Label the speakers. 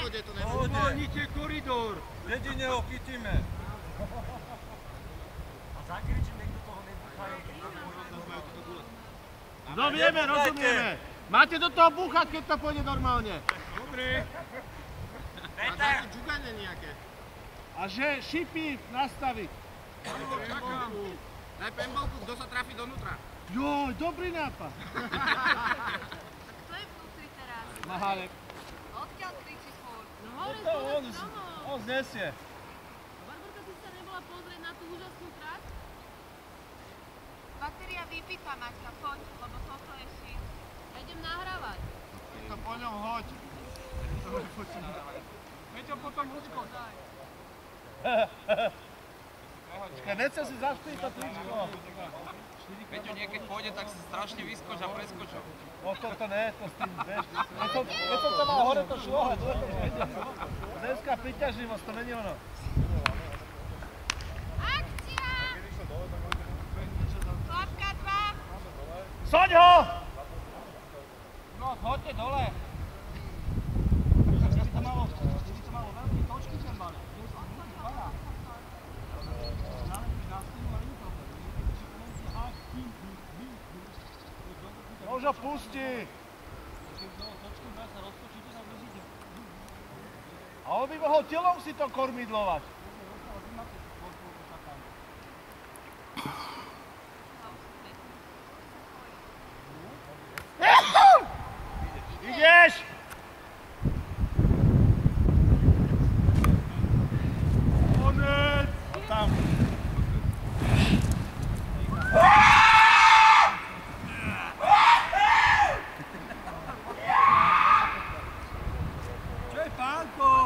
Speaker 1: pohode, to nevadí.
Speaker 2: Uvoľnite koridor. Dedine ho chytíme. A zakričím, nech do toho nebúchajú.
Speaker 3: No vieme, rozumieme. Máte do toho búchať, keď to pôjde normálne.
Speaker 2: Dobre.
Speaker 1: A dáte džuganie nejaké.
Speaker 3: A že šipy nastaviť.
Speaker 1: Daj pembolku, kto sa trafi donútra.
Speaker 3: Joj, dobrý nápad.
Speaker 4: Kto je vnútri teraz?
Speaker 3: Mahalek.
Speaker 4: Odkiaľ kričí furt? No hore
Speaker 3: On znesie.
Speaker 4: Barborka, ty sa nebola pozrieť na tú úžasnú trať? Baktéria vypýta, Maťka, poď, lebo toto je šit. Ja idem nahrávať.
Speaker 3: Ty to po ňom hoď.
Speaker 1: Peťo, potom ručko.
Speaker 3: Čakaj, nechce si zašpiť to tričko.
Speaker 1: Peťo, niekedy pôjde, tak si strašne vyskoč a preskočo.
Speaker 3: No to ne, to s tým, vieš. Keď som to mal hore, to šlohať, dneska priťažlivosť, to není ono.
Speaker 4: Akcia! Klapka 2.
Speaker 3: Soď ho!
Speaker 1: No, hoďte dole. Keby to malo veľké točky, ten balík.
Speaker 3: Už ho pustí. A on by mohol telom si to kormidlovať. Ideš! Konec! Tam.
Speaker 2: Čo je pánko?